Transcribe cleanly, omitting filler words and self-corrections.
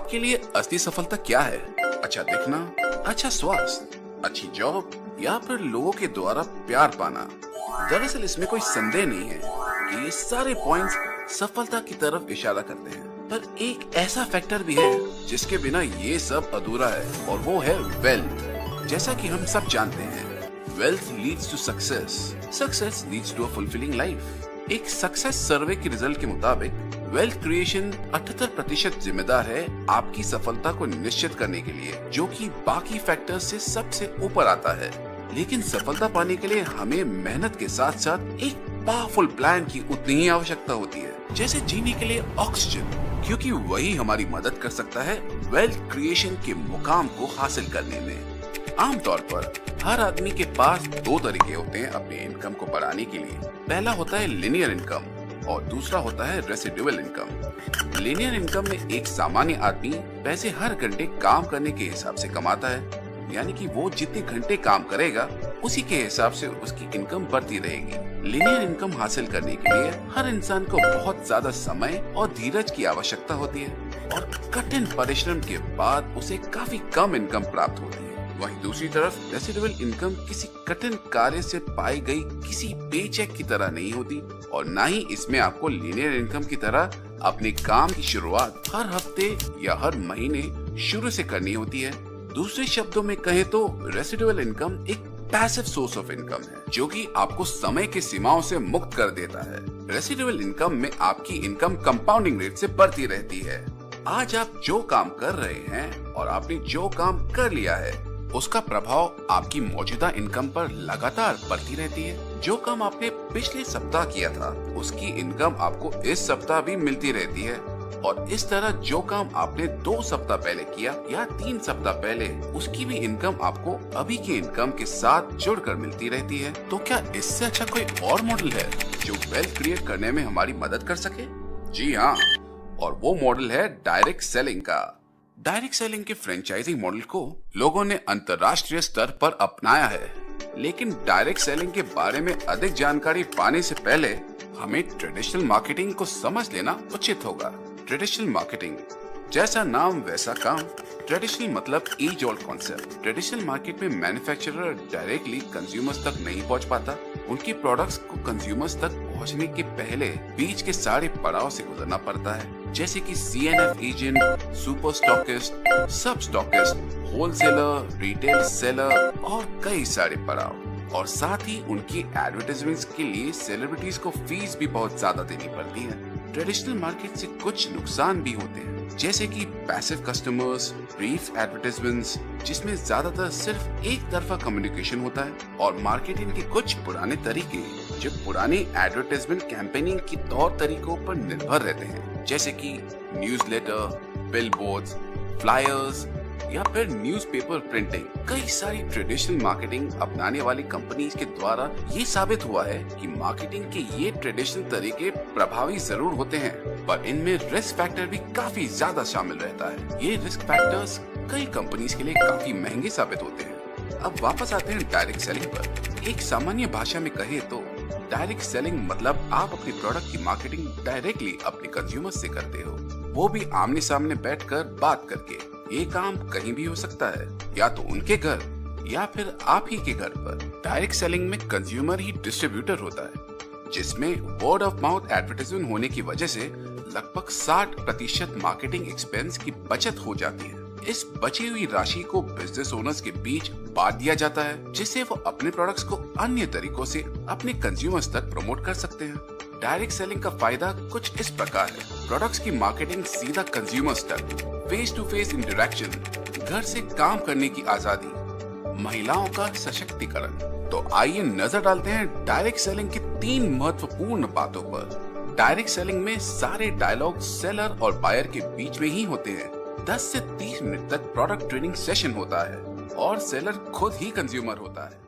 आपके लिए असली सफलता क्या है? अच्छा दिखना, अच्छा स्वास्थ्य, अच्छी जॉब या फिर लोगों के द्वारा प्यार पाना? दरअसल इसमें कोई संदेह नहीं है कि ये सारे पॉइंट्स सफलता की तरफ इशारा करते हैं, पर एक ऐसा फैक्टर भी है जिसके बिना ये सब अधूरा है, और वो है वेल्थ। जैसा कि हम सब जानते हैं, wealth leads to success, success leads to a fulfilling life. एक सक्सेस सर्वे के रिजल्ट के मुताबिक वेल्थ क्रिएशन 78% जिम्मेदार है आपकी सफलता को निश्चित करने के लिए, जो कि बाकी फैक्टर्स से सबसे ऊपर आता है। लेकिन सफलता पाने के लिए हमें मेहनत के साथ साथ एक पावरफुल प्लान की उतनी ही आवश्यकता होती है जैसे जीने के लिए ऑक्सीजन, क्योंकि वही हमारी मदद कर सकता है वेल्थ क्रिएशन के मुकाम को हासिल करने में। आमतौर पर हर आदमी के पास दो तरीके होते हैं अपने इनकम को बढ़ाने के लिए। पहला होता है लिनियर इनकम और दूसरा होता है रेसिडुअल इनकम। लिनियर इनकम में एक सामान्य आदमी पैसे हर घंटे काम करने के हिसाब से कमाता है, यानी कि वो जितने घंटे काम करेगा उसी के हिसाब से उसकी इनकम बढ़ती रहेगी। लिनियर इनकम हासिल करने के लिए हर इंसान को बहुत ज्यादा समय और धीरज की आवश्यकता होती है, और कठिन परिश्रम के बाद उसे काफी कम इनकम प्राप्त होती है। वहीं दूसरी तरफ रेसिडुअल इनकम किसी कठिन कार्य से पाई गई किसी पेचेक की तरह नहीं होती, और न ही इसमें आपको लिनियर इनकम की तरह अपने काम की शुरुआत हर हफ्ते या हर महीने शुरू से करनी होती है। दूसरे शब्दों में कहें तो रेसिडुअल इनकम एक पैसिव सोर्स ऑफ इनकम है, जो कि आपको समय की सीमाओं से मुक्त कर देता है। रेसिडुअल इनकम में आपकी इनकम कंपाउंडिंग रेट से बढ़ती रहती है। आज आप जो काम कर रहे हैं और आपने जो काम कर लिया है, उसका प्रभाव आपकी मौजूदा इनकम पर लगातार बढ़ती रहती है। जो काम आपने पिछले सप्ताह किया था, उसकी इनकम आपको इस सप्ताह भी मिलती रहती है, और इस तरह जो काम आपने 2 सप्ताह पहले किया या 3 सप्ताह पहले, उसकी भी इनकम आपको अभी की इनकम के साथ जुड़कर मिलती रहती है। तो क्या इससे अच्छा कोई और मॉडल है जो वेल्थ क्रिएट करने में हमारी मदद कर सके? जी हाँ, और वो मॉडल है डायरेक्ट सेलिंग का। डायरेक्ट सेलिंग के फ्रेंचाइजिंग मॉडल को लोगों ने अंतर्राष्ट्रीय स्तर पर अपनाया है, लेकिन डायरेक्ट सेलिंग के बारे में अधिक जानकारी पाने से पहले हमें ट्रेडिशनल मार्केटिंग को समझ लेना उचित होगा। ट्रेडिशनल मार्केटिंग, जैसा नाम वैसा काम। ट्रेडिशनल मतलब age old concept. Traditional market में मैन्युफैक्चरर डायरेक्टली कंज्यूमर्स तक नहीं पहुंच पाता। उनके प्रोडक्ट्स को कंज्यूमर्स तक पहुंचने के पहले बीच के सारे पड़ाव से गुजरना पड़ता है, जैसे कि CNF एजेंट, सुपर स्टॉकिस्ट, सब स्टॉकिस्ट, होलसेलर, रिटेल सेलर और कई सारे पड़ाव। और साथ ही उनकी एडवर्टाइजमेंट्स के लिए सेलिब्रिटीज को फीस भी बहुत ज्यादा देनी पड़ती है। ट्रेडिशनल मार्केट से कुछ नुकसान भी होते हैं, जैसे कि पैसिव कस्टमर्स, ब्रीफ एडवर्टाइजमेंट्स जिसमें ज्यादातर सिर्फ एक तरफा कम्युनिकेशन होता है, और मार्केटिंग के कुछ पुराने तरीके जो पुराने एडवर्टाइजमेंट कैंपेनिंग के तौर तरीकों पर निर्भर रहते हैं, जैसे कि न्यूज़लेटर, बिलबोर्ड्स, फ्लायर्स या फिर न्यूज़पेपर प्रिंटिंग। कई सारी ट्रेडिशनल मार्केटिंग अपनाने वाली कंपनीज के द्वारा ये साबित हुआ है कि मार्केटिंग के ये ट्रेडिशनल तरीके प्रभावी जरूर होते हैं, पर इनमें रिस्क फैक्टर भी काफी ज्यादा शामिल रहता है। ये रिस्क फैक्टर्स कई कंपनीज के लिए काफी महंगे साबित होते हैं। अब वापस आते हैं डायरेक्ट सेलिंग पर। एक सामान्य भाषा में कहे तो डायरेक्ट सेलिंग मतलब आप अपने प्रोडक्ट की मार्केटिंग डायरेक्टली अपने कंज्यूमर्स से करते हो, वो भी आमने सामने बैठकर बात करके। ये काम कहीं भी हो सकता है, या तो उनके घर या फिर आप ही के घर पर। डायरेक्ट सेलिंग में कंज्यूमर ही डिस्ट्रीब्यूटर होता है, जिसमें वर्ड ऑफ माउथ एडवर्टाइजमेंट होने की वजह से लगभग 60% मार्केटिंग एक्सपेंस की बचत हो जाती है। इस बची हुई राशि को बिजनेस ओनर्स के बीच बांट दिया जाता है, जिससे वो अपने प्रोडक्ट्स को अन्य तरीकों से अपने कंज्यूमर्स तक प्रमोट कर सकते हैं। डायरेक्ट सेलिंग का फायदा कुछ इस प्रकार है। प्रोडक्ट्स की मार्केटिंग सीधा कंज्यूमर्स तक, फेस टू फेस इंटरेक्शन, घर से काम करने की आजादी, महिलाओं का सशक्तिकरण। तो आइए नजर डालते हैं डायरेक्ट सेलिंग की 3 महत्वपूर्ण बातों पर। डायरेक्ट सेलिंग में सारे डायलॉग सेलर और बायर के बीच में ही होते हैं। 10 से 30 मिनट तक प्रोडक्ट ट्रेनिंग सेशन होता है और सेलर खुद ही कंज्यूमर होता है।